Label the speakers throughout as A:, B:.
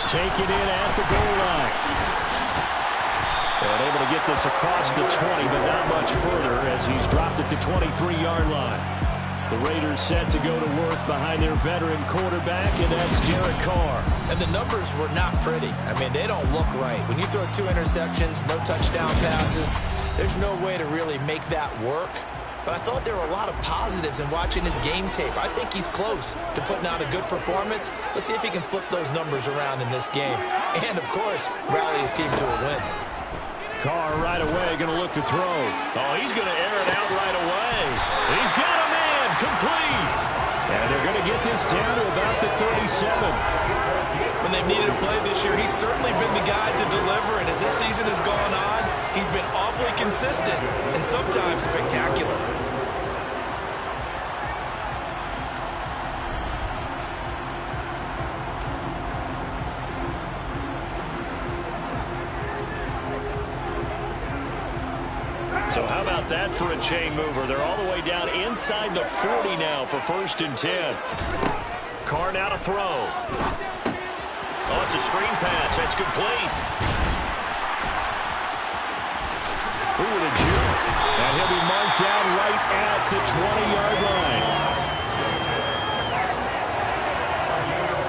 A: taken in at the goal line. And able to get this across the 20, but not much further as he's dropped it to 23-yard line. The Raiders set to go to work behind their veteran quarterback, and that's Derek Carr.
B: And the numbers were not pretty. I mean, they don't look right. When you throw 2 interceptions, no touchdown passes, there's no way to really make that work. But I thought there were a lot of positives in watching his game tape. I think he's close to putting out a good performance. Let's see if he can flip those numbers around in this game. And, of course, rally his team to a win.
A: Carr right away going to look to throw. Oh, he's going to air it out right away. He's got a man complete. And they're going to get this down to about the 37.
B: When they've needed a play this year, he's certainly been the guy to deliver. And as this season has gone on, he's been awfully consistent and sometimes spectacular.
A: So how about that for a chain mover? They're all the way down inside the 40 now for 1st and 10. Carr now to throw. Oh, it's a screen pass. That's complete. Ooh, the juke. And he'll be marked down right at the 20-yard line.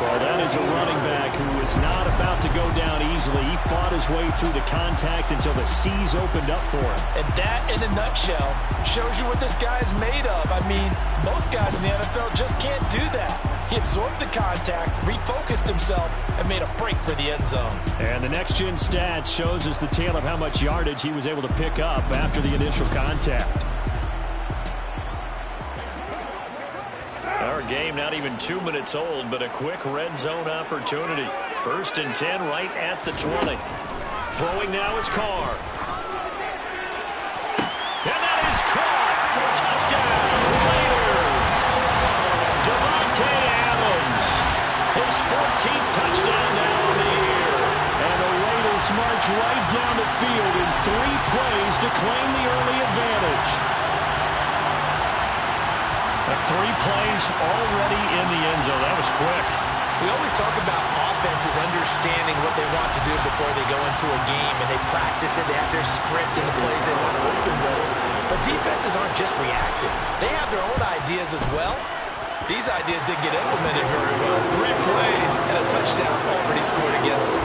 A: Well, that is a running back who is not about to go down easily. He fought his way through the contact until the seas opened up for him.
B: And that, in a nutshell, shows you what this guy is made of. I mean, most guys in the NFL just can't do that. He absorbed the contact, refocused himself, and made a break for the end zone. And the next-gen stats shows us the tale of how much yardage he was able to pick up after the initial contact.
A: Our game not even 2 minutes old, but a quick red zone opportunity. 1st and 10 right at the 20. Throwing now is Carr. And that is caught. Touchdown, Raiders. Devontae Adams. His 14th touchdown now on the year. And the Raiders march right down the field in 3 plays to claim the early advantage. 3 plays already in the end zone. That was quick.
B: We always talk about offenses understanding what they want to do before they go into a game, and they practice it. They have their script and the plays they want to open with. But defenses aren't just reactive. They have their own ideas as well. These ideas didn't get implemented very well. 3 plays and a touchdown already scored against them.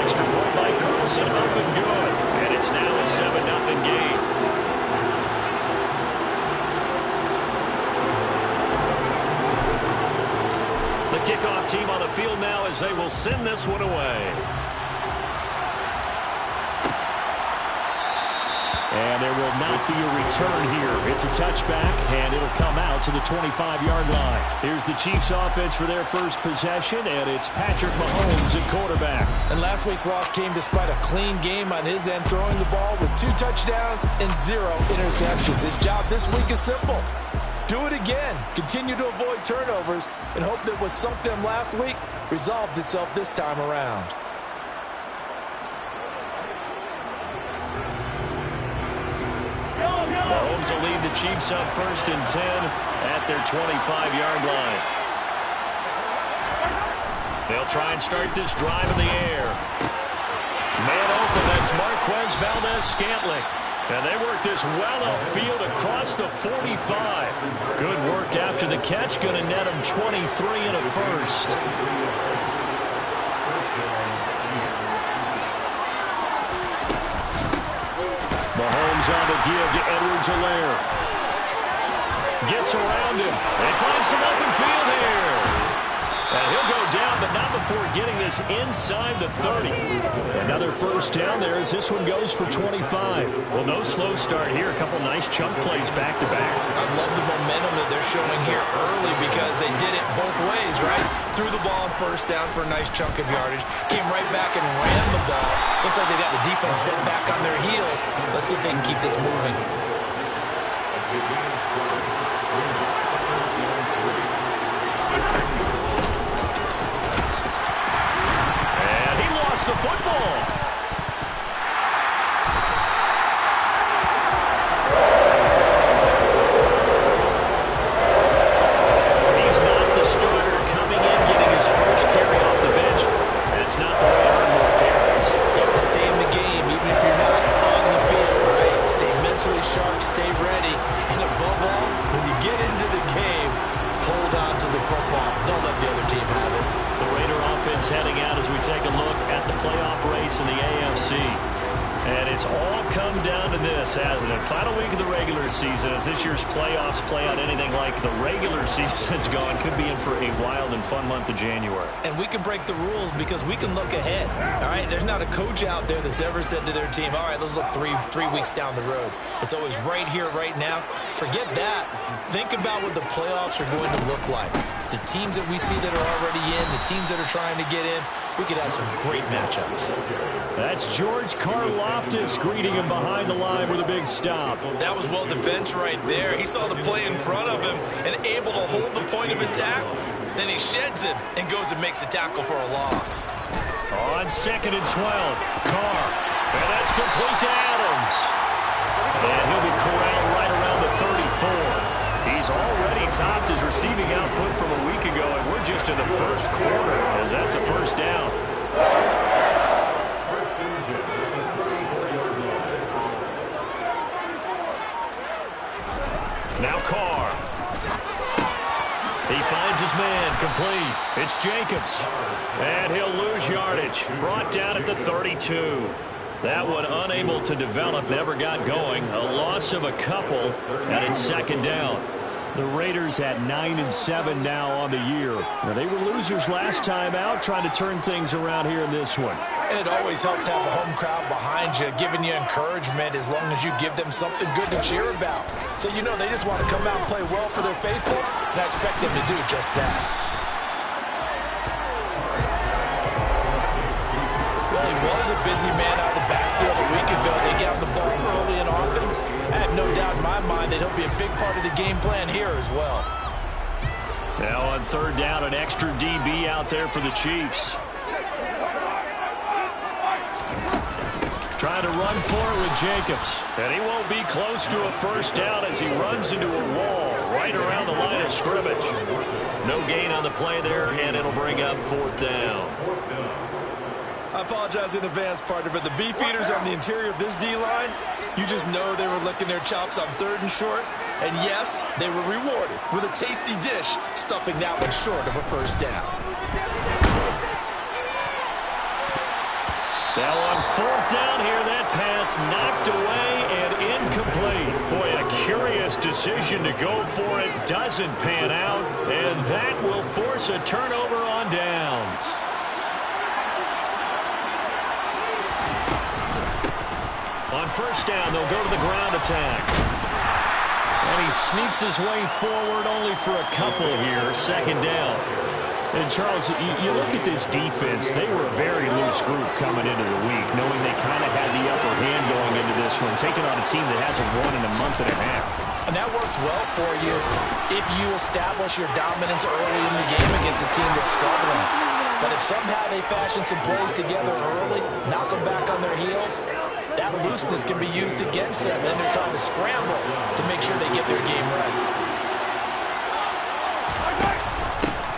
A: Extra point by Carlson, up and good. And it's now a 7-0 game. The kickoff team on the field now as they will send this one away. And there will not be a return here. It's a touchback, and it'll come out to the 25-yard line. Here's the Chiefs offense for their first possession, and it's Patrick Mahomes at quarterback.
B: And last week's loss came despite a clean game on his end, throwing the ball with 2 touchdowns and 0 interceptions. His job this week is simple. Do it again. Continue to avoid turnovers and hope that what sunk them last week resolves itself this time around.
A: Mahomes will lead the Chiefs up 1st and 10 at their 25-yard line. They'll try and start this drive in the air. Man open, that's Marquez Valdes-Scantling. And they work this well upfield across the 45. Good work after the catch. Going to net them 23 and a first. Mahomes on the give to Edwards-Helaire. Gets around him. They find some open field here. And he'll go down, but not before getting this inside the 30. Another first down there as this one goes for 25. Well, no slow start here. A couple nice chunk plays back-to-back.
B: I love the momentum that they're showing here early because they did it both ways, right? Threw the ball on 1st down for a nice chunk of yardage. Came right back and ran the ball. Looks like they got the defense set back on their heels. Let's see if they can keep this moving.
A: The football. He's not the starter coming in, getting his first carry off the bench. And it's all come down to this, hasn't it? Final week of the regular season, as this year's playoffs play out anything like the regular season has gone, could be in for a wild and fun month of January.
B: And we can break the rules because we can look ahead. All right, there's not a coach out there that's ever said to their team, all right, let's look three weeks down the road. It's always right here, right now. Forget that. Think about what the playoffs are going to look like. The teams that we see that are already in, the teams that are trying to get in, we could have some great matchups.
A: That's George Karlaftis greeting him behind the line with a big stop.
B: That was well defense right there. He saw the play in front of him and able to hold the point of attack. Then he sheds it and goes and makes a tackle for a loss.
A: On 2nd and 12, Carr. And that's complete to Adams. And he'll be corralled right around the 34. He's already topped his receiving output from a week ago, and we're just in the first quarter as that's a first down. Now Carr. He finds his man, complete. It's Jacobs. And he'll lose yardage. Brought down at the 32. That one unable to develop, never got going. A loss of a couple, and it's 2nd down. The Raiders at 9-7 now on the year. Now, they were losers last time out, trying to turn things around here in this one.
B: And it always helps to have a home crowd behind you, giving you encouragement as long as you give them something good to cheer about. So you know they just want to come out and play well for their faithful, and I expect them to do just that. Well, he was a busy man out of the backfield a week ago. They got the ball early and often. I have no doubt in my mind that he'll be a big part of the game plan here as well.
A: Now on 3rd down, an extra DB out there for the Chiefs. Trying to run for it with Jacobs. And he won't be close to a first down as he runs into a wall right around the line of scrimmage. No gain on the play there, and it'll bring up 4th down.
B: I apologize in advance, partner, but the beefeaters on the interior of this D-line, you just know they were licking their chops on 3rd and short. And yes, they were rewarded with a tasty dish, stuffing that one short of a first down.
A: Now on 4th down here, that pass knocked away and incomplete. Boy, a curious decision to go for it. Doesn't pan out, and that will force a turnover on downs. On 1st down, they'll go to the ground attack. And he sneaks his way forward only for a couple here. 2nd down. And, Charles, you look at this defense, they were a very loose group coming into the week, knowing they kind of had the upper hand going into this one, taking on a team that hasn't won in a month and a half.
B: And that works well for you if you establish your dominance early in the game against a team that's struggling. But if somehow they fashion some plays together early, knock them back on their heels, that looseness can be used against them. Then they're trying to scramble to make sure they get their game right.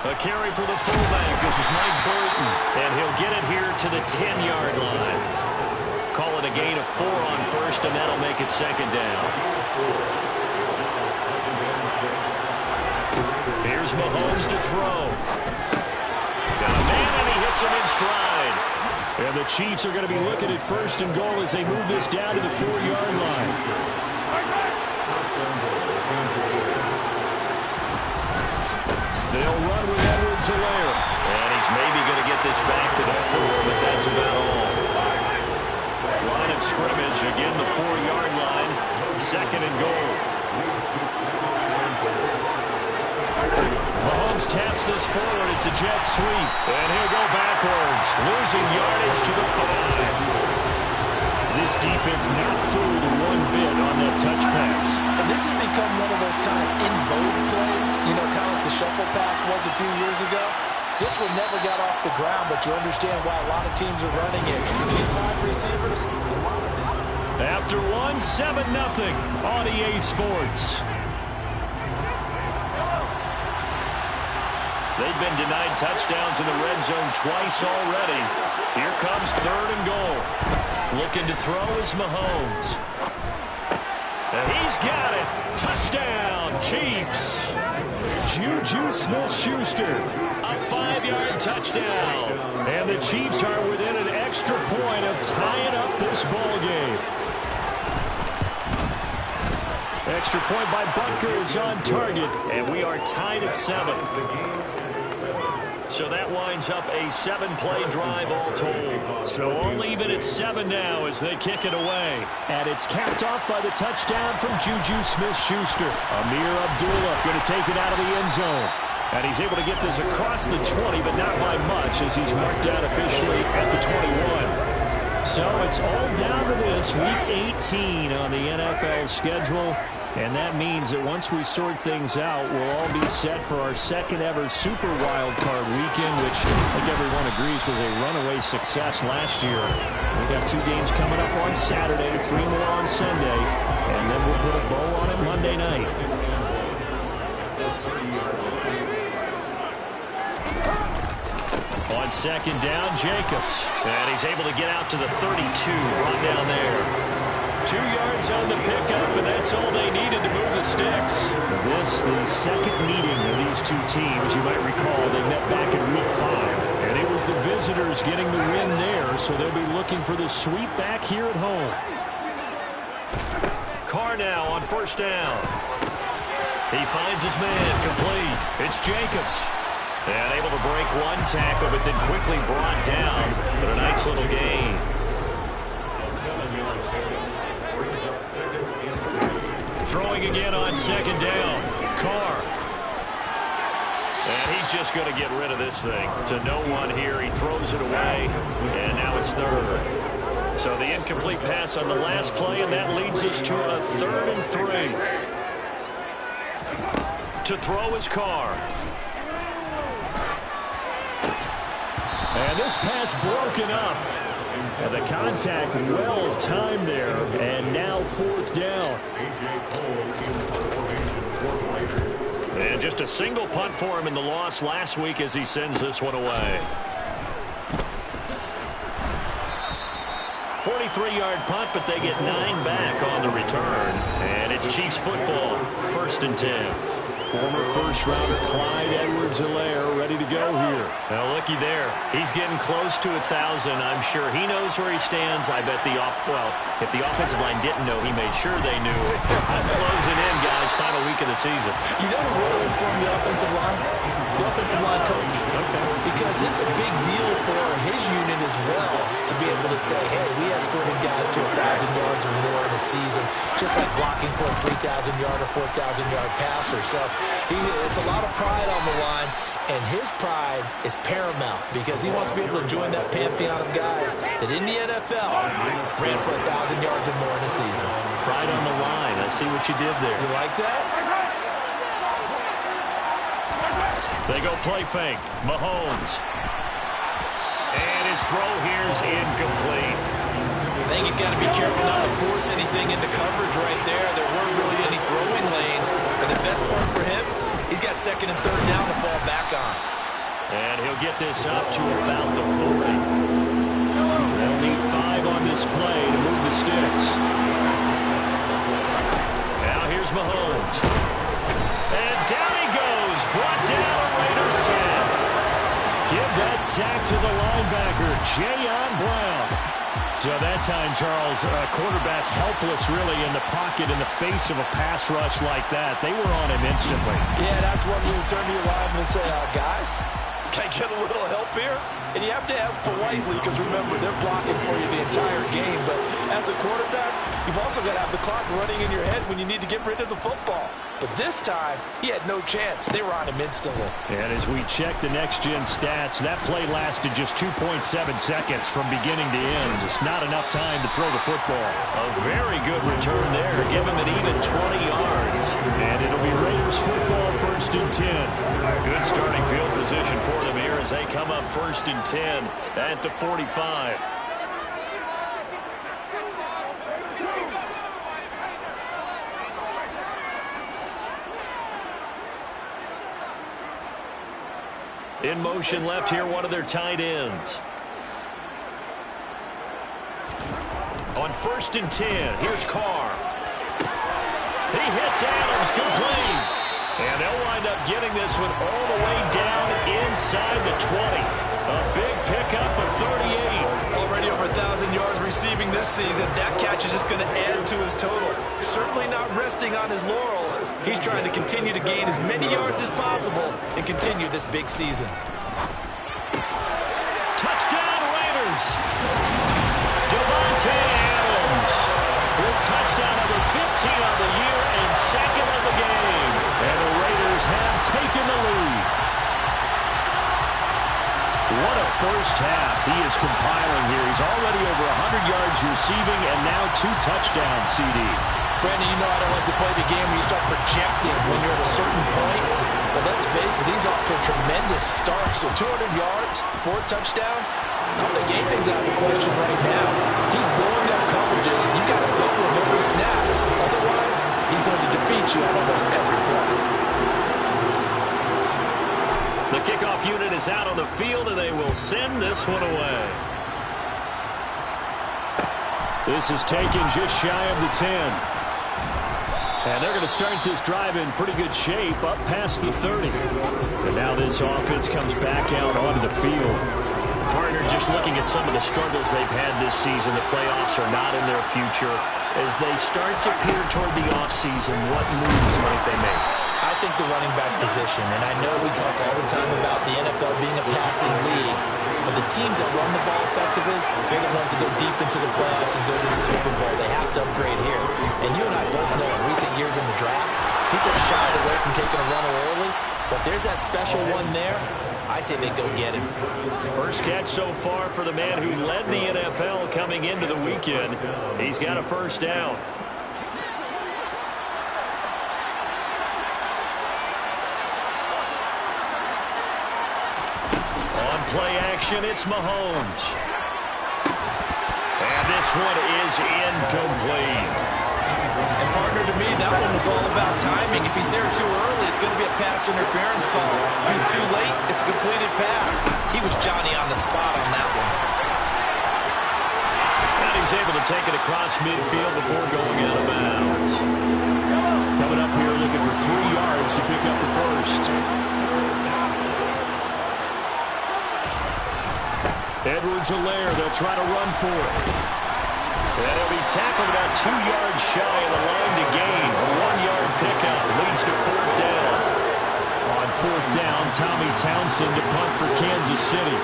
A: A carry for the fullback. This is Mike Burton. And he'll get it here to the 10-yard line. Call it a gain of 4 on 1st, and that'll make it 2nd down. Here's Mahomes to throw. Got a man, and he hits him in stride. And the Chiefs are going to be looking at 1st and goal as they move this down to the 4-yard line. They'll run with Edwards-Helaire. And he's maybe going to get this back to the 4, but that's about all. Line of scrimmage, again the 4-yard line. 2nd and goal. Mahomes taps this forward. It's a jet sweep. And he'll go backwards, losing yardage to the 5. This defense not fooled one bit on that touch pass.
B: And this has become one of those kind of in-vogue plays, you know, kind of like the shuffle pass was a few years ago. This one never got off the ground, but you understand why a lot of teams are running it. These wide receivers.
A: After 7-0 on EA Sports. They've been denied touchdowns in the red zone twice already. Here comes 3rd and goal. Looking to throw is Mahomes. And he's got it. Touchdown, Chiefs. Juju Smith-Schuster. A 5-yard touchdown. And the Chiefs are within an extra extra point of tying up this ball game. Extra point by Butker is on target, and we are tied at 7. So that winds up a 7-play drive all told. So all even at 7 now as they kick it away. And it's capped off by the touchdown from Juju Smith-Schuster. Amir Abdullah going to take it out of the end zone. And he's able to get this across the 20, but not by much as he's marked down officially at the 21. So it's all down to this, Week 18 on the NFL schedule. And that means that once we sort things out, we'll all be set for our second ever Super Wild Card weekend, which I think everyone agrees was a runaway success last year. We've got 2 games coming up on Saturday, 3 more on Sunday, and then we'll put a bow on it Monday night. On second down, Jacobs. And he's able to get out to the 32, brought down there. 2 yards on the pickup, and that's all they needed to move the sticks. This, the second meeting of these 2 teams. You might recall they met back in Week 5, and it was the visitors getting the win there, so they'll be looking for the sweep back here at home. Carr now on first down. He finds his man, complete. It's Jacobs. And able to break 1 tackle, but then quickly brought down. But a nice little gain. Throwing again on second down. Carr. And he's just going to get rid of this thing. To no one here. He throws it away. And now it's 3rd. So the incomplete pass on the last play, and that leads us to a 3rd and 3. To throw is Carr. And this pass broken up. And the contact well timed there. And now 4th down. And just a single punt for him in the loss last week as he sends this one away. 43-yard punt, but they get 9 back on the return. And it's Chiefs football, 1st and 10. Former first-rounder Clyde Edwards-Helaire ready to go here. Now, looky there. He's getting close to 1,000. I'm sure he knows where he stands. I bet if the offensive line didn't know, he made sure they knew. I'm closing in, guys. Final week of the season.
B: You know who really informed the offensive line? The offensive line coach. Okay. Because it's a big deal for his unit as well to be able to say, hey, we escorted guys to 1,000 yards or more in a season, just like blocking for a 3,000-yard or 4,000-yard passer. So it's a lot of pride on the line, and his pride is paramount because he wants to be able to join that pantheon of guys that in the NFL ran for 1,000 yards or more in a season.
A: Pride on the line. I see what you did there.
B: You like that?
A: They go play fake. Mahomes. And his throw here's incomplete.
B: I think he's got to be careful not to force anything into coverage right there. There weren't really any throwing lanes. But the best part for him, he's got 2nd and 3rd down to fall back on.
A: And he'll get this up to about the 40. They'll need 5 on this play to move the sticks. Now here's Mahomes. And down he goes. Brought down a Raider sack. Give that sack to the linebacker, Jayon Brown. So that time, Charles, quarterback helpless really in the pocket in the face of a pass rush like that. They were on him instantly.
B: Yeah, that's when we turn to your lineman and say, guys, can I get a little help here? And you have to ask politely because, remember, they're blocking for you the entire game. But as a quarterback, you've also got to have the clock running in your head when you need to get rid of the football. But this time, he had no chance. They were on him instantly.
A: And as we check the next-gen stats, that play lasted just 2.7 seconds from beginning to end. Just not enough time to throw the football. A very good return there. Give him an even 20 yards. And it'll be Raiders football, 1st and 10. Good starting field position for them here as they come up 1st and 10 at the 45. In motion left here, one of their tight ends. On 1st and 10, here's Carr. He hits Adams, complete. And they'll wind up getting this one all the way down inside the 20. A big pickup of 38.
B: Already already over 1,000 yards receiving this season. That catch is just going to add to his total. Certainly not resting on his laurels. He's trying to continue to gain as many yards as possible and continue this big season.
A: Touchdown, Raiders! Davante Adams with touchdown number 15 on the year and second of the game. And the Raiders have taken the lead. What a first half he is compiling here. He's already over 100 yards receiving and now 2 touchdowns, CD.
B: Brandon, you know I don't like to play the game where you start projecting when you're at a certain point. But let's face it, he's off to a tremendous start. So 200 yards, 4 touchdowns. I don't think anything's out of the question right now. He's blowing up coverages. You got to double him every snap. Otherwise, he's going to defeat you on almost every play.
A: The kickoff unit is out on the field, and they will send this one away. This is taken just shy of the 10. And they're going to start this drive in pretty good shape, up past the 30. And now this offense comes back out onto the field. Partner, just looking at some of the struggles they've had this season, the playoffs are not in their future. As they start to peer toward the offseason, what moves might they make?
B: I think the running back position, and I know we talk all the time about the NFL being a passing league, but the teams that run the ball effectively, they're the ones that go deep into the playoffs and go to the Super Bowl. They have to upgrade here. And you and I both know in recent years in the draft, people have shied away from taking a runner early, but there's that special one there. I say they go get him.
A: First catch so far for the man who led the NFL coming into the weekend. He's got a first down. On play action, it's Mahomes. And this one is incomplete.
B: And partner, to me, that one was all about timing. If he's there too early, it's going to be a pass interference call. If he's too late, it's a completed pass. He was Johnny on the spot on that one.
A: And he's able to take it across midfield before going out of bounds. Coming up here looking for 3 yards to pick up the first. Edwards-Helaire, they'll try to run for it. And he'll be tackled about 2 yards shy of the line to gain. A 1-yard pickup leads to 4th down. On 4th down, Tommy Townsend to punt for Kansas City.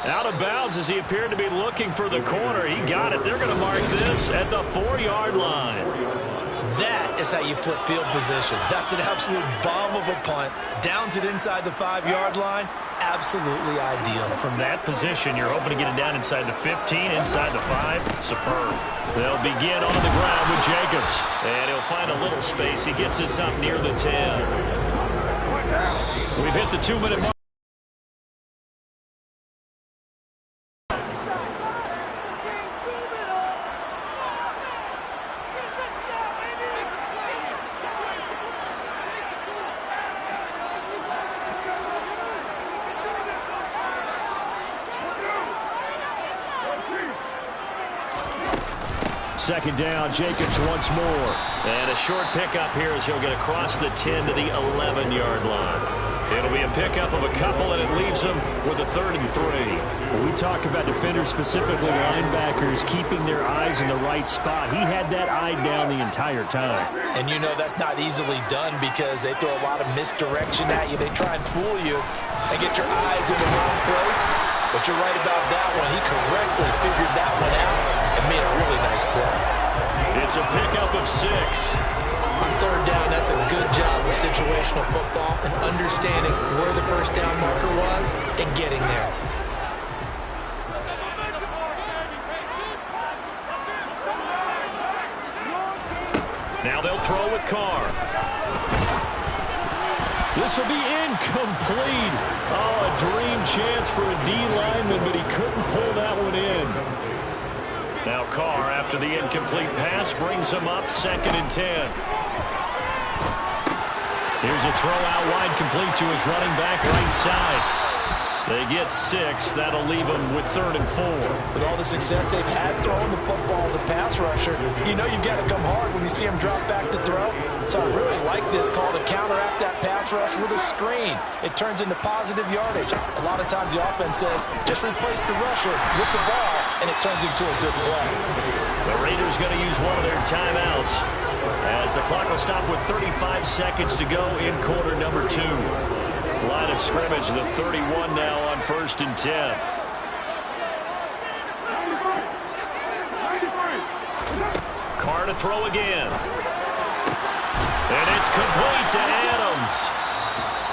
A: Out of bounds as he appeared to be looking for the corner. He got it. They're going to mark this at the 4-yard line.
B: That is how you flip field position. That's an absolute bomb of a punt. Downs it inside the 5-yard line. Absolutely ideal.
A: From that position, you're hoping to get it down inside the 15, inside the 5. Superb. They'll begin on the ground with Jacobs. And he'll find a little space. He gets us up near the 10. We've hit the 2-minute mark. Second down, Jacobs once more. And a short pickup here as he'll get across the 10 to the 11-yard line. It'll be a pickup of a couple, and it leaves them with a 3rd and 3.
C: When we talk about defenders, specifically linebackers, keeping their eyes in the right spot. He had that eye down the entire time.
B: And you know that's not easily done because they throw a lot of misdirection at you. They try and fool you and get your eyes in the wrong place. But you're right about that one. He correctly figured that one out and made a really nice play.
A: It's a pickup of 6.
B: On 3rd down, that's a good job of situational football and understanding where the first down marker was and getting there.
A: Now they'll throw with Carr. This will be incomplete. Oh, a dream chance for a D lineman, but he couldn't pull that one in. Now Carr, after the incomplete pass, brings him up 2nd and 10. Here's a throw out wide, complete to his running back right side. They get 6. That'll leave them with 3rd and 4.
B: With all the success they've had throwing the football as a pass rusher, you know you've got to come hard when you see them drop back to throw. So I really like this call to counteract that pass rush with a screen. It turns into positive yardage. A lot of times the offense says, just replace the rusher with the ball, and it turns into a good play.
A: The Raiders going to use one of their timeouts as the clock will stop with 35 seconds to go in quarter number 2. Line of scrimmage, the 31 now on 1st and 10. Carr to throw again. And it's complete to Adams.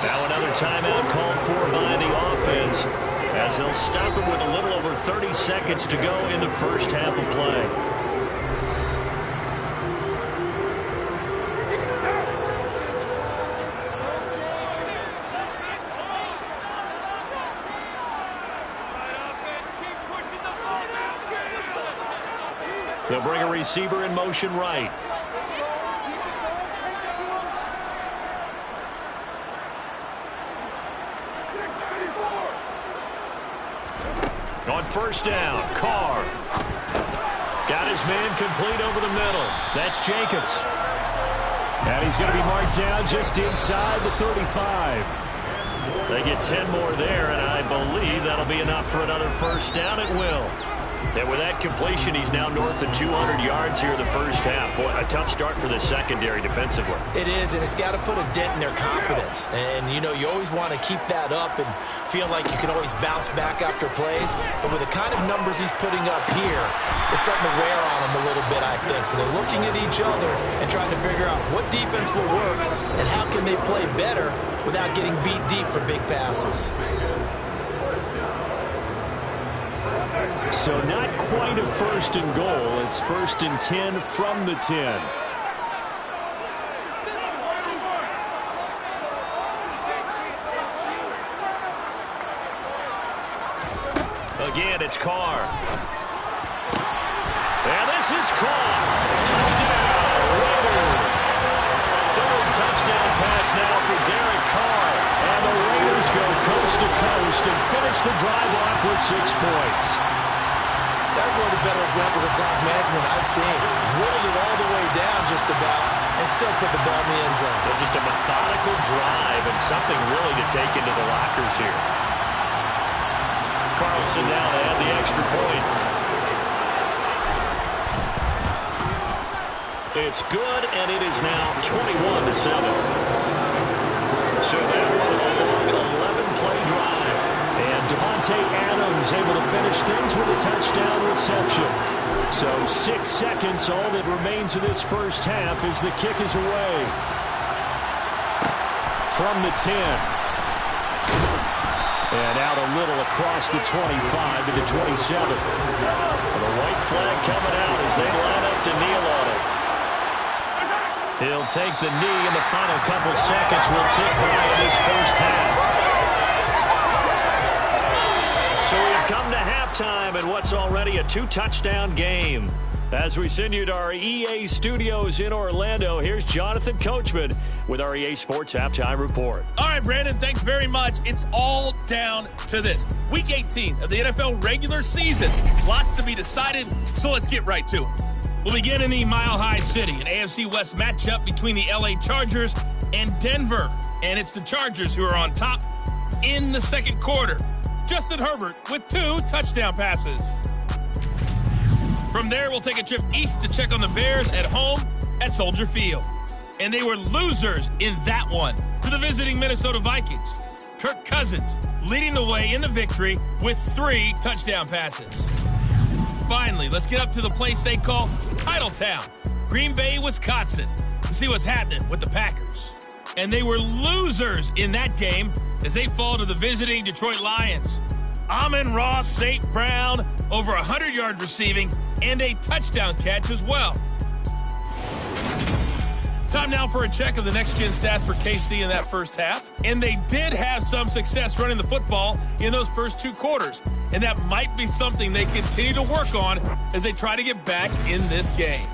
A: Now another timeout called for by the offense as they'll stop him with a little over 30 seconds to go in the first half of play. They'll bring a receiver in motion right. On 1st down, Carr. Got his man complete over the middle. That's Jacobs.
C: And he's going to be marked down just inside the 35.
A: They get 10 more there, and I believe that'll be enough for another 1st down. It will. And with that completion, he's now north of 200 yards here in the first half. Boy, a tough start for the secondary defensively.
B: It is, and it's got to put a dent in their confidence. And, you know, you always want to keep that up and feel like you can always bounce back after plays. But with the kind of numbers he's putting up here, it's starting to wear on them a little bit, I think. So they're looking at each other and trying to figure out what defense will work and how can they play better without getting beat deep for big passes.
C: So not quite a 1st and goal. It's 1st and 10 from the 10.
A: Again, it's Carr. And this is caught. Touchdown, Raiders. 3rd touchdown pass now for Derek Carr. And the Raiders go coast to coast and finish the drive off with 6 points.
B: That's one of the better examples of clock management I've seen. Whittled it all the way down just about and still put the ball in the end zone.
A: Well, just a methodical drive and something really to take into the lockers here. Carlson now to add the extra point. It's good, and it is now 21-7. So that was a long 11-play drive. And Davante Adams able to finish things with a touchdown reception. So 6 seconds, all that remains of this first half as the kick is away. From the 10. And out a little across the 25 to the 27. And the white flag coming out as they line up to kneel on it. He'll take the knee in the final couple seconds. Will tick by in this first half. So we've come to halftime in what's already a 2-touchdown game. As we send you to our EA studios in Orlando, here's Jonathan Coachman with our EA Sports Halftime Report.
D: All right, Brandon, thanks very much. It's all down to this. Week 18 of the NFL regular season. Lots to be decided, so let's get right to it. We'll begin in the Mile High City, an AFC West matchup between the LA Chargers and Denver. And it's the Chargers who are on top in the second quarter. Justin Herbert with 2 touchdown passes. From there, we'll take a trip east to check on the Bears at home at Soldier Field. And they were losers in that one to the visiting Minnesota Vikings. Kirk Cousins leading the way in the victory with 3 touchdown passes. Finally, let's get up to the place they call Titletown, Green Bay, Wisconsin, to see what's happening with the Packers. And they were losers in that game as they fall to the visiting Detroit Lions. Amon-Ra St. Brown, over 100 yards receiving and a touchdown catch as well. Time now for a check of the next-gen stats for KC in that first half. And they did have some success running the football in those first 2 quarters. And that might be something they continue to work on as they try to get back in this game.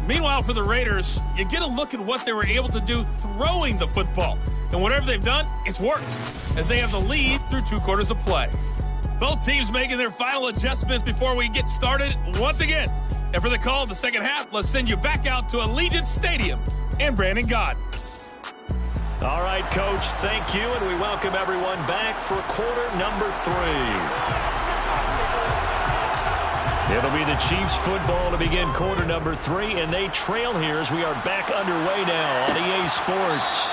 D: Meanwhile, for the Raiders, you get a look at what they were able to do throwing the football. And whatever they've done, it's worked, as they have the lead through 2 quarters of play. Both teams making their final adjustments before we get started once again. And for the call of the second half, let's send you back out to Allegiant Stadium and Brandon Gott.
A: All right, Coach, thank you, and we welcome everyone back for quarter number 3. It'll be the Chiefs football to begin quarter number 3, and they trail here as we are back underway now on EA Sports.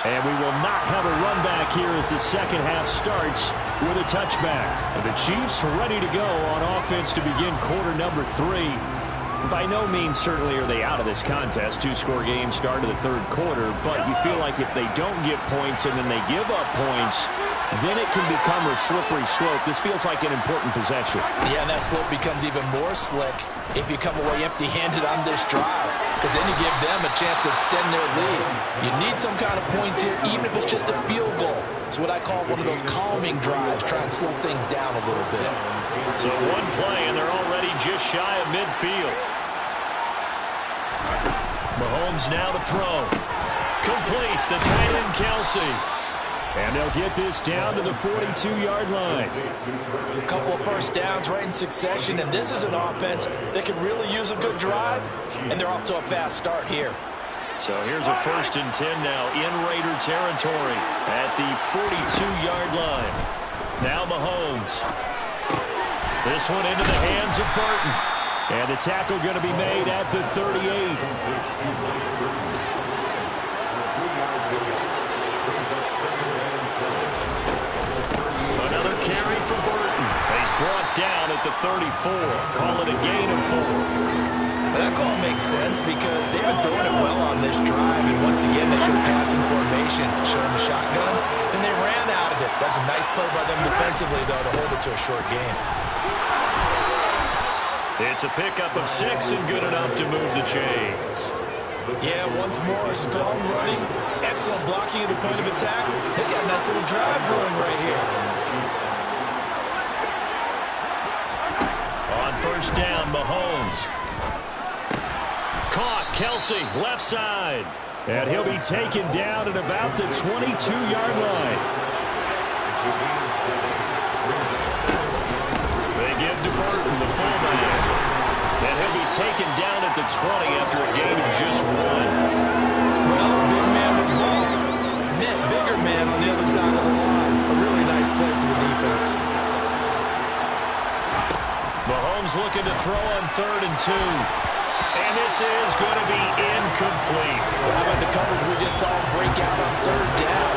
A: And we will not have a run back here as the second half starts with a touchback. And the Chiefs are ready to go on offense to begin quarter number 3. By no means certainly are they out of this contest. 2-score game start of the third quarter, but you feel like if they don't get points and then they give up points, then it can become a slippery slope. This feels like an important possession.
B: Yeah, and that slope becomes even more slick if you come away empty-handed on this drive, because then you give them a chance to extend their lead. You need some kind of points here, even if it's just a field goal. It's what I call one of those calming drives, try and slow things down a little bit.
A: So one play, and they're already just shy of midfield. Mahomes now to throw. Complete, the tight end Kelsey.
C: And they'll get this down to the 42-yard line.
B: A couple of first downs right in succession, and this is an offense that could really use a good drive, and they're off to a fast start here.
A: So here's a 1st and 10 now in Raider territory at the 42-yard line. Now Mahomes. This one into the hands of Burton. And the tackle going to be made at the 38. Another carry for Burton. He's brought down at the 34. Call it a gain of 4.
B: That call makes sense because they've been throwing it well on this drive, and once again they showed passing formation, showing the shotgun. Then they ran out of it. That's a nice play by them defensively, though, to hold it to a short game.
A: It's a pickup of 6 and good enough to move the chains.
B: Yeah, once more, strong running, excellent blocking at the point of attack. They got a nice little drive brewing right here.
A: On 1st down, Mahomes. Caught, Kelsey, left side.
C: And he'll be taken down at about the 22-yard line.
A: They give to Burton, the fullback. And he'll be taken down at the 20 after a gain of just 1.
B: Well, big man with the ball meant bigger man on the other side of the line. A really nice play for the defense.
A: Mahomes looking to throw on 3rd and 2. And this is going to be incomplete.
B: How about the coverage we just saw break out on 3rd down?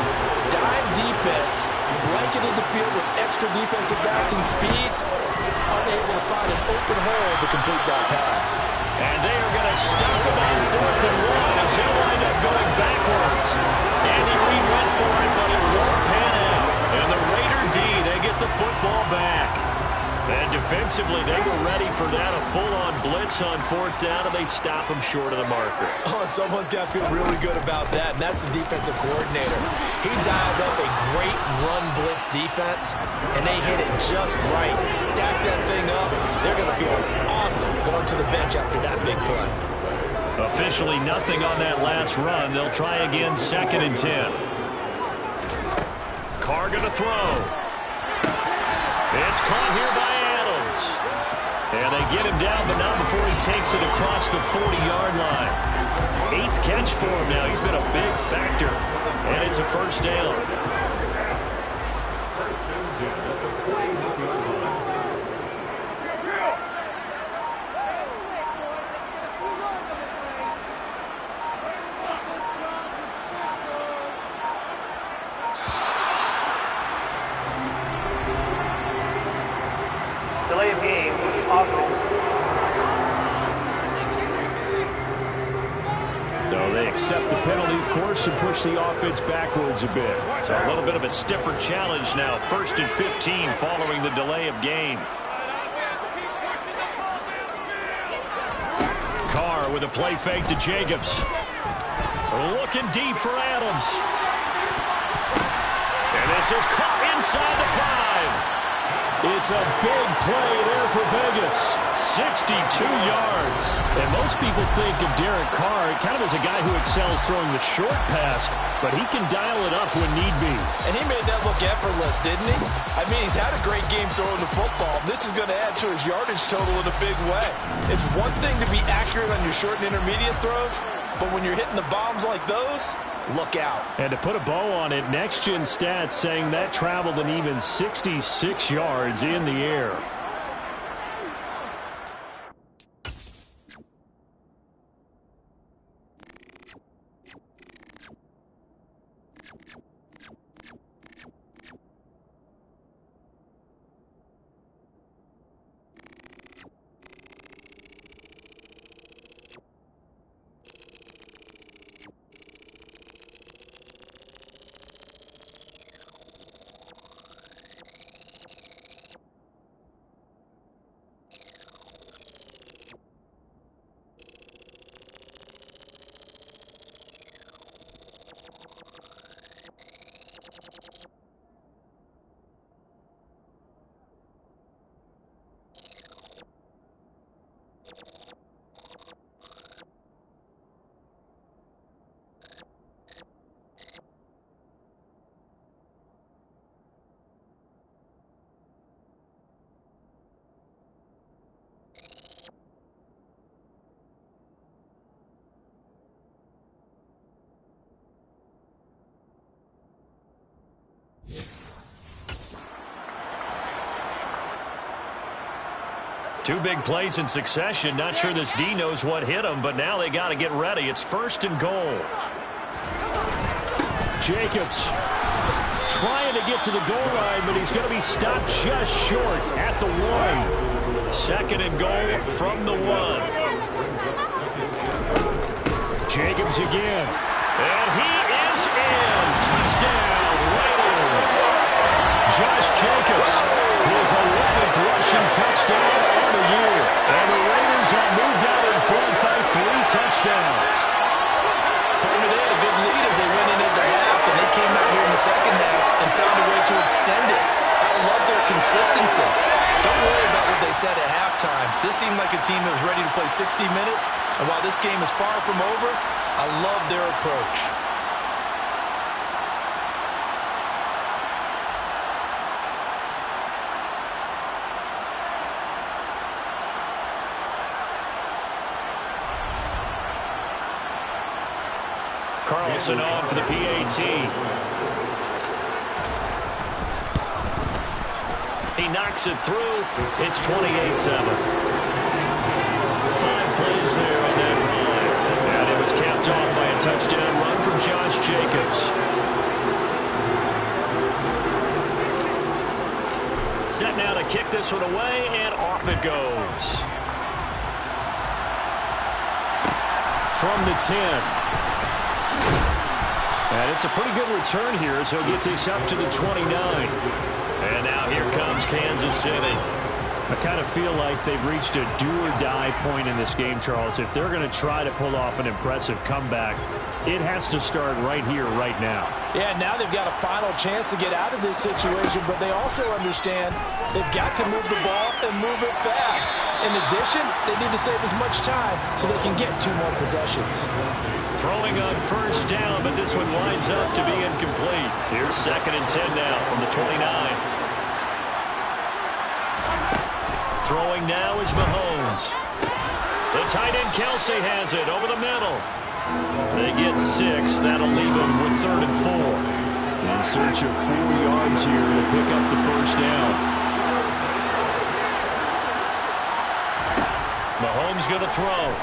B: Dime defense, blanketed the field with extra defensive backs and speed, unable to find an open hole to complete that pass.
A: And they are going to stop him on 4th and 1 as he'll wind up going backwards. Andy Reid went for it, but it won't pan out. And the Raider D, they get the football back. And defensively, they were ready for that, a full-on blitz on 4th down, and they stop him short of the marker.
B: Oh, and someone's got to feel really good about that, and that's the defensive coordinator. He dialed up a great run blitz defense, and they hit it just right. Stack that thing up. They're going to feel awesome going to the bench after that big play.
A: Officially nothing on that last run. They'll try again 2nd and 10. Carr going to throw. It's caught here by Adams. And they get him down, but not before he takes it across the 40-yard line. 8th catch for him now. He's been a big factor. And it's a 1st down.
E: Delay of game.
C: So they accept the penalty, of course, and push the offense backwards a bit.
A: So a little bit of a stiffer challenge now. 1st and 15 following the delay of game. Carr with a play fake to Jacobs. Looking deep for Adams. And this is caught inside the 5.
C: It's a big play there for Vegas.
A: 62 yards.
C: And most people think of Derek Carr kind of as a guy who excels throwing the short pass, but he can dial it up when need be.
B: And he made that look effortless, didn't he? I mean, he's had a great game throwing the football. This is going to add to his yardage total in a big way. It's one thing to be accurate on your short and intermediate throws, but when you're hitting the bombs like those, look out.
C: And to put a bow on it, Next Gen Stats saying that traveled an even 66 yards in the air.
A: Two big plays in succession. Not sure this D knows what hit him, but now they got to get ready. It's 1st and goal.
C: Jacobs trying to get to the goal line, but he's going to be stopped just short at the 1.
A: 2nd and goal from the 1.
C: Jacobs again.
A: And he is in. Touchdown, Raiders.
C: Josh Jacobs, his 11th rushing touchdown on the year. And the Raiders have moved out in front by 3 touchdowns.
B: They had a good lead as they went into the half, and they came out here in the second half and found a way to extend it. I love their consistency. Don't worry about what they said at halftime. This seemed like a team that was ready to play 60 minutes, and while this game is far from over, I love their approach.
A: Carlson on for the PAT. He knocks it through. It's 28-7. 5 plays there on that drive. And it was capped off by a touchdown run from Josh Jacobs. Set now to kick this one away, and off it goes.
C: From the 10. And it's a pretty good return here, so he'll get this up to the 29.
A: And now here comes Kansas City.
C: I kind of feel like they've reached a do-or-die point in this game, Charles. If they're going to try to pull off an impressive comeback, it has to start right here, right now.
B: Yeah, now they've got a final chance to get out of this situation, but they also understand they've got to move the ball and move it fast. In addition, they need to save as much time so they can get 2 more possessions.
A: Throwing on 1st down, but this one winds up to be incomplete. Here's 2nd and 10 now from the 29. Throwing now is Mahomes. The tight end Kelsey has it over the middle. They get 6. That'll leave them with 3rd and 4.
C: In search of 4 yards here to pick up the 1st down.
A: Mahomes going to throw.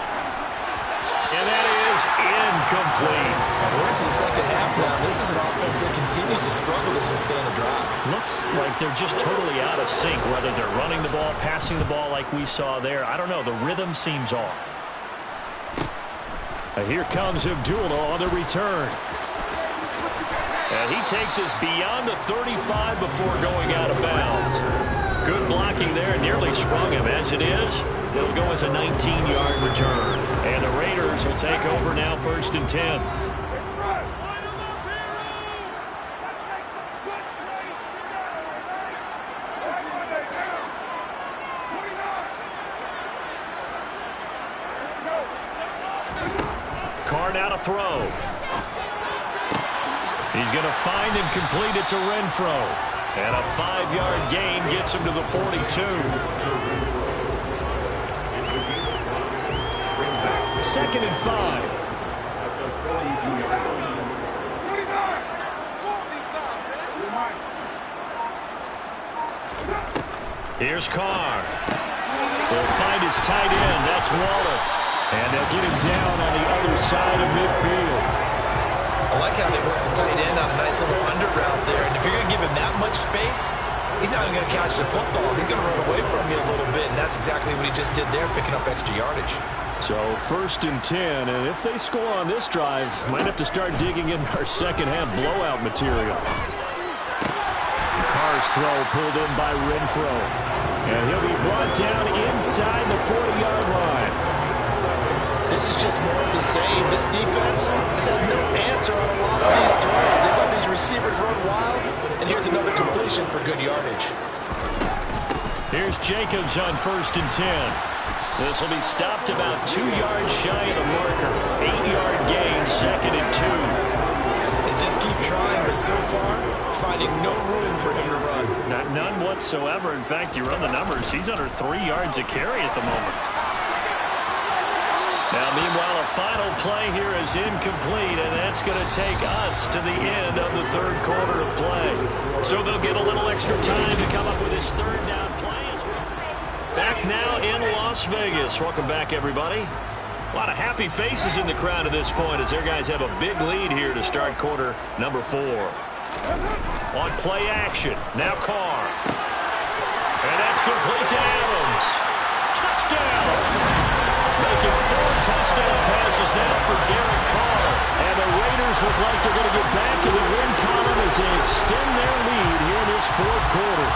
A: And that is incomplete.
B: We're into the second half now. This is an offense that continues to struggle to sustain a drive.
A: Looks like they're just totally out of sync, whether they're running the ball, passing the ball like we saw there. I don't know. The rhythm seems off.
C: And here comes Abdullah on the return.
A: And he takes us beyond the 35 before going out of bounds. Good blocking there, nearly sprung him. As it is, it'll go as a 19-yard return. And the Raiders will take over now, 1st and 10. Carr now to throw. He's going to find and complete it to Renfro. And a 5-yard gain gets him to the 42. Second and 5. Here's Carr. They'll find his tight end. That's Waller. And they'll get him down on the other side of midfield.
B: I like how they work the tight end on a nice little under route there. And if you're going to give him that much space, he's not even going to catch the football. He's going to run away from you a little bit, and that's exactly what he just did there, picking up extra yardage.
A: So 1st and 10, and if they score on this drive, might have to start digging in our second-half blowout material. Carr's throw pulled in by Renfro. And he'll be brought down inside the 40-yard line.
B: This is just more of the same. This defense has had no answer on a lot of these throws. They let these receivers run wild, and here's another completion for good yardage.
A: Here's Jacobs on 1st and 10. This will be stopped about 2 yards shy of the marker. 8-yard gain, 2nd and 2.
B: They just keep trying, but so far, finding no room for him to run.
A: None whatsoever. In fact, you run the numbers. He's under 3 yards a carry at the moment. Now, meanwhile, a final play here is incomplete, and that's going to take us to the end of the 3rd quarter of play. So they'll get a little extra time to come up with his 3rd down play. Back now in Las Vegas. Welcome back, everybody. A lot of happy faces in the crowd at this point as their guys have a big lead here to start quarter number 4. On play action, now Carr. And that's complete to Adams. Touchdown! Making 4 touchdown passes now for Derek Carr. And the Raiders look like they're going to get back in the win column as they extend their lead here in this 4th quarter.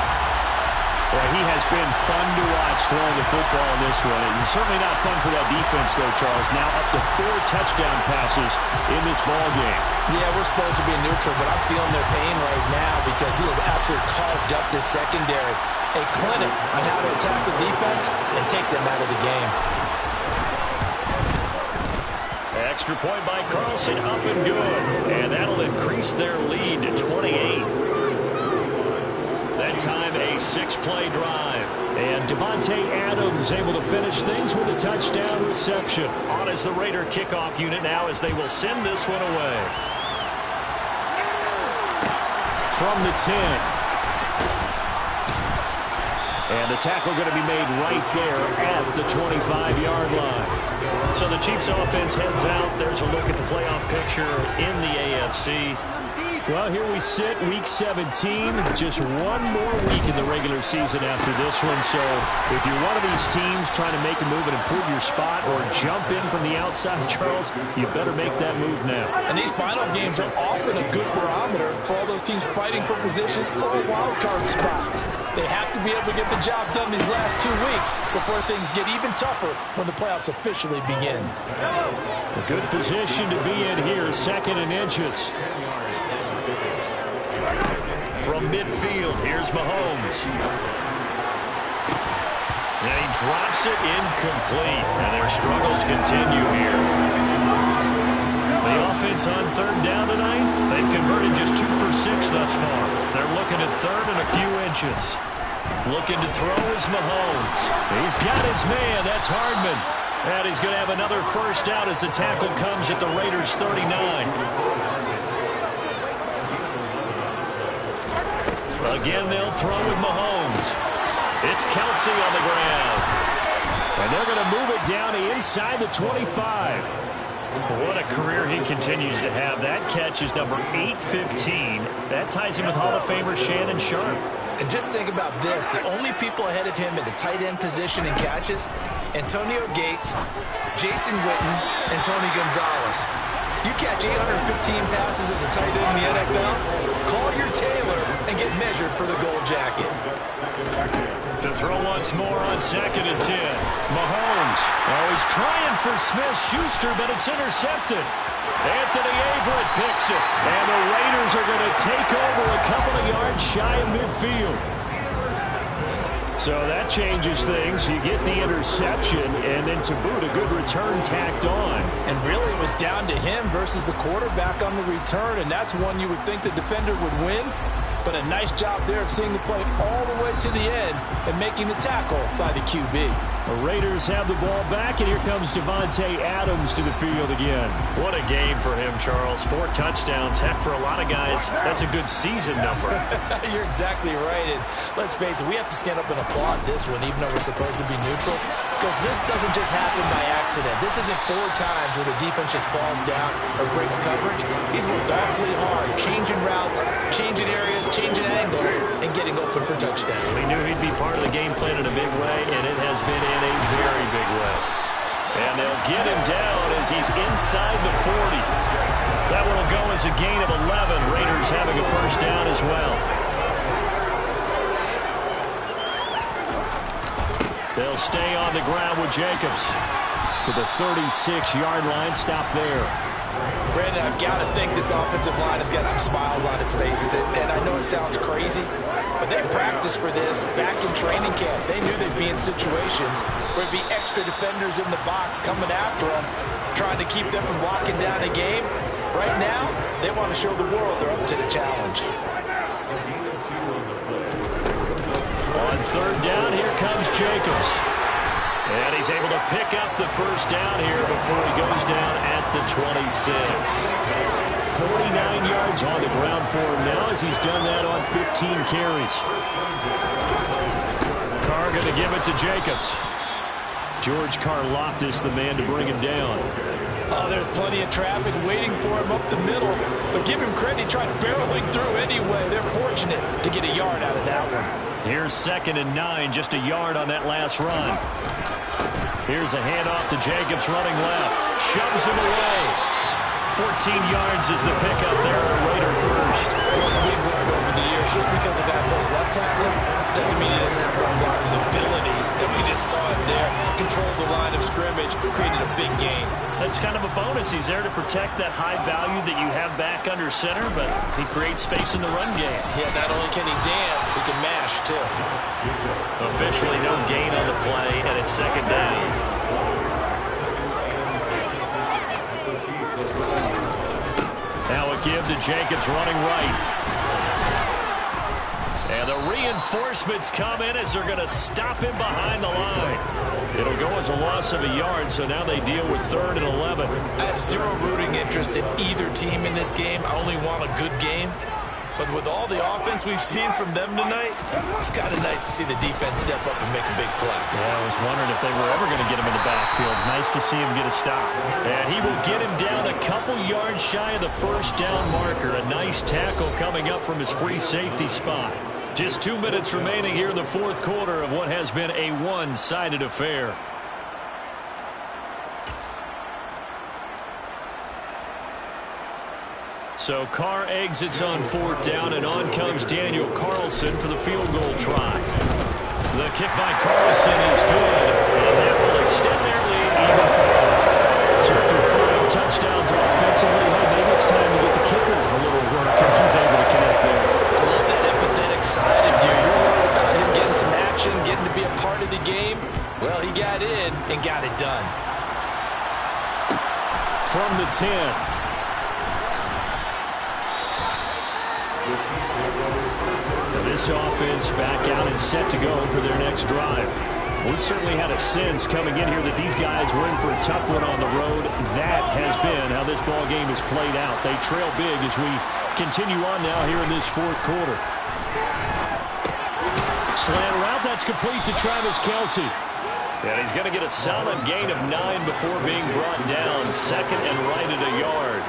A: Well, he has been fun to watch throwing the football in this one. And certainly not fun for that defense, though, Charles. Now up to 4 touchdown passes in this ball game.
B: Yeah, we're supposed to be neutral, but I'm feeling their pain right now because he has absolutely carved up this secondary. A clinic on how to attack the defense and take them out of the game.
A: Extra point by Carlson, up and good. And that'll increase their lead to 28. That time a 6-play drive. And Devontae Adams able to finish things with a touchdown reception. On as the Raider kickoff unit now as they will send this one away. From the 10. And the tackle going to be made right there at the 25-yard line. So the Chiefs offense heads out. There's a look at the playoff picture in the AFC. Well, here we sit, Week 17. Just one more week in the regular season after this one. So if you're one of these teams trying to make a move and improve your spot or jump in from the outside, Charles, you better make that move now.
B: And these final games are often a good barometer for all those teams fighting for position or a wild card spot. They have to be able to get the job done these last 2 weeks before things get even tougher when the playoffs officially begin.
A: A good position to be in here, 2nd and inches. From midfield, here's Mahomes. And he drops it incomplete. And their struggles continue here. The offense on 3rd down tonight, they've converted just 2 for 6 thus far. They're looking at 3rd and a few inches. Looking to throw is Mahomes. He's got his man. That's Hardman. And he's going to have another first down as the tackle comes at the Raiders' 39. Again, they'll throw with Mahomes. It's Kelsey on the ground. And they're going to move it down to inside the 25. What a career he continues to have. That catch is number 815. That ties him with Hall of Famer Shannon Sharpe.
B: And just think about this. The only people ahead of him at the tight end position in catches, Antonio Gates, Jason Witten, and Tony Gonzalez. You catch 815 passes as a tight end in the NFL, call your tailor and get measured for the gold jacket.
A: To throw once more on 2nd and 10. Mahomes. Oh, he's trying for Smith-Schuster, but it's intercepted. Anthony Averett picks it. And the Raiders are going to take over a couple of yards shy of midfield.
C: So that changes things. You get the interception, and then to boot, a good return tacked on.
B: And really it was down to him versus the quarterback on the return, and that's one you would think the defender would win. But a nice job there of seeing the play all the way to the end and making the tackle by the QB.
C: The Raiders have the ball back, and here comes Davante Adams to the field again.
A: What a game for him, Charles. 4 touchdowns. Heck, for a lot of guys, that's a good season number.
B: You're exactly right. And let's face it, we have to stand up and applaud this one, even though we're supposed to be neutral, because this doesn't just happen by accident. This isn't 4 times where the defense just falls down or breaks coverage. He's worked awfully hard, changing routes, changing areas, changing angles, and getting open for touchdowns.
A: We knew he'd be part of the game plan in a big way, and it has been in a very big way. And they'll get him down as he's inside the 40. That one will go as a gain of 11. Raiders having a first down as well. They'll stay on the ground with Jacobs.
C: To the 36-yard line, stop there.
B: Brandon, I've got to think this offensive line has got some smiles on its faces. And I know it sounds crazy, but they practiced for this back in training camp. They knew they'd be in situations where there'd be extra defenders in the box coming after them, trying to keep them from locking down a game. Right now, they want to show the world they're up to the challenge.
C: On third down, here comes Jacobs.
A: And he's able to pick up the first down here before he goes down at the 26.
C: 49 yards on the ground for him now as he's done that on 15 carries.
A: Carr going to give it to Jacobs.
C: George Karlaftis, the man to bring him down.
B: Oh, there's plenty of traffic waiting for him up the middle. But give him credit, he tried barreling through anyway. They're fortunate to get a yard out of that one.
A: Here's 2nd and 9, just a yard on that last run. Here's a handoff to Jacobs running left. Shoves him away. 14 yards is the pickup there on Raider first.
B: As we've learned over the years, just because a guy plays left tackle doesn't mean he doesn't have run blocking abilities. And we just saw it there. Controlled the line of scrimmage, created a big gain.
A: That's kind of a bonus. He's there to protect that high value that you have back under center, but he creates space in the run game.
B: Yeah, not only can he dance, he can mash, too.
A: Officially no gain on the play, and it's 2nd down. Now a give to Jacobs running right. And the reinforcements come in as they're going to stop him behind the line. It'll go as a loss of a yard, so now they deal with 3rd and 11.
B: I have zero rooting interest in either team in this game. I only want a good game. But with all the offense we've seen from them tonight, it's kind of nice to see the defense step up and make a big play.
A: Yeah, I was wondering if they were ever going to get him in the backfield. Nice to see him get a stop. And he will get him down a couple yards shy of the first down marker. A nice tackle coming up from his free safety spot. Just 2 minutes remaining here in the 4th quarter of what has been a one-sided affair. So Carr exits on 4th down, and on comes Daniel Carlson for the field goal try. The kick by Carlson is good, and that will extend their lead even further. 2 for 5 touchdowns offensively. Well, maybe it's time to get the kicker a little work, and he's able to connect there.
B: I love that empathetic side of you. You're worried about him getting some action, getting to be a part of the game. Well, he got in and got it done.
C: From the 10. This offense back out and set to go for their next drive. We certainly had a sense coming in here that these guys were in for a tough one on the road. That has been how this ball game has played out. They trail big as we continue on now here in this 4th quarter. Slant route, that's complete to Travis Kelce.
A: And he's going to get a solid gain of 9 before being brought down. 2nd and right at a yard.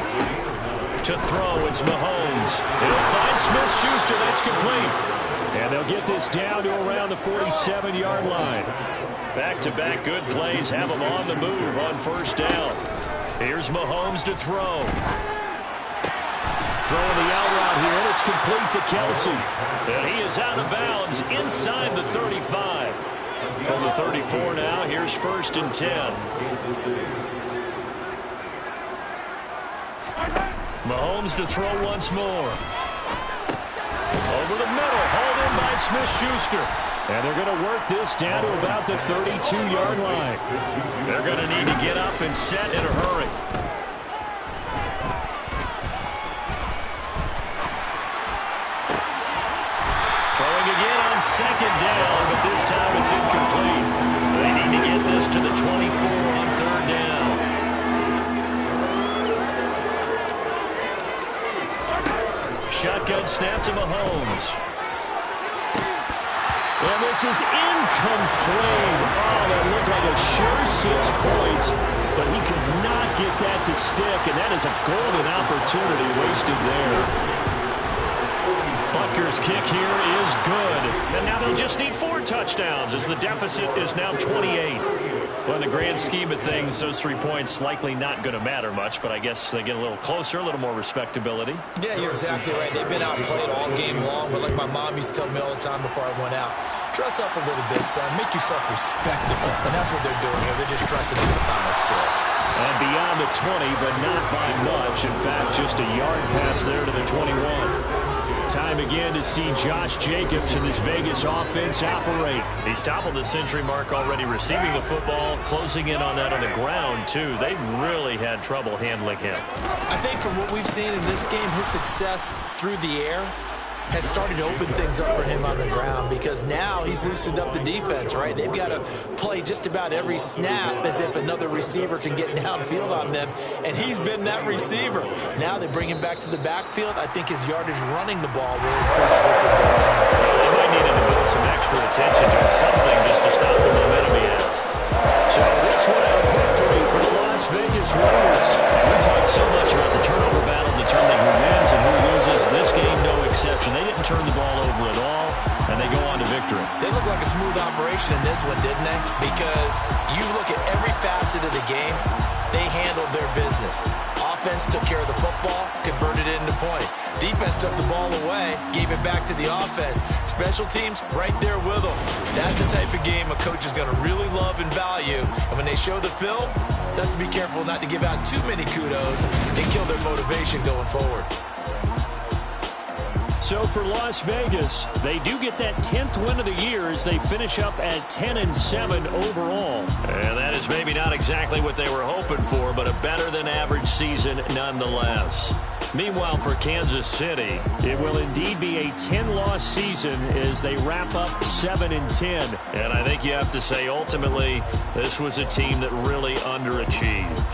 A: To throw, it's Mahomes. He'll find Smith-Schuster. That's complete.
C: And they'll get this down to around the 47-yard line.
A: Back-to-back good plays have him on the move on 1st down. Here's Mahomes to throw.
C: Throwing the out route here, and it's complete to Kelce.
A: And he is out of bounds inside the 35. From the 34 now, here's 1st and 10. Mahomes to throw once more. Over the middle, hauled in by Smith-Schuster.
C: And they're going to work this down to about the 32-yard line.
A: They're going to need to get up and set in a hurry. Throwing again on second down, but this time it's incomplete. They need to get this to the 24 on third down. Shotgun snap to Mahomes.
C: And this is incomplete. Oh, that looked like a sure 6 points, but he could not get that to stick, and that is a golden opportunity wasted there.
A: Butker's kick here is good. And now they'll just need 4 touchdowns as the deficit is now 28. Well, in the grand scheme of things, those 3 points likely not going to matter much, but I guess they get a little closer, a little more respectability.
B: Yeah, you're exactly right. They've been outplayed all game long, but like my mom used to tell me all the time before I went out, dress up a little bit, son. Make yourself respectable. And that's what they're doing here. They're just dressing up the final score.
C: And beyond the 20, but not by much. In fact, just a yard pass there to the 21. Time again to see Josh Jacobs and this Vegas offense operate.
A: He's toppled the century mark already receiving the football, closing in on that on the ground, too. They've really had trouble handling him.
B: I think from what we've seen in this game, his success through the air has started to open things up for him on the ground because now he's loosened up the defense, right? They've got to play just about every snap as if another receiver can get downfield on them, and he's been that receiver. Now they bring him back to the backfield. I think his yardage running the ball will increase this one goes on.
A: They might need to devote some extra attention to something just to stop the momentum he has.
C: So this one a victory for the Las Vegas Raiders.
A: We talked so much about the turnover battle determining who wins and who loses. This game, no exception. They didn't turn the ball over at all, and they go on to victory.
B: They look like a smooth operation in this one, didn't they? Because you look at every facet of the game, they handled their business. Offense took care of the football, converted it into points. Defense took the ball away, gave it back to the offense. Special teams, right there with them. That's the type of game a coach is going to really love and value. And when they show the film, that's to be careful not to give out too many kudos and kill their motivation going forward.
C: So for Las Vegas, they do get that 10th win of the year as they finish up at 10-7 overall.
A: And that is maybe not exactly what they were hoping for, but a better than average season nonetheless. Meanwhile, for Kansas City,
C: it will indeed be a 10-loss season as they wrap up 7-10.
A: And I think you have to say ultimately this was a team that really underachieved.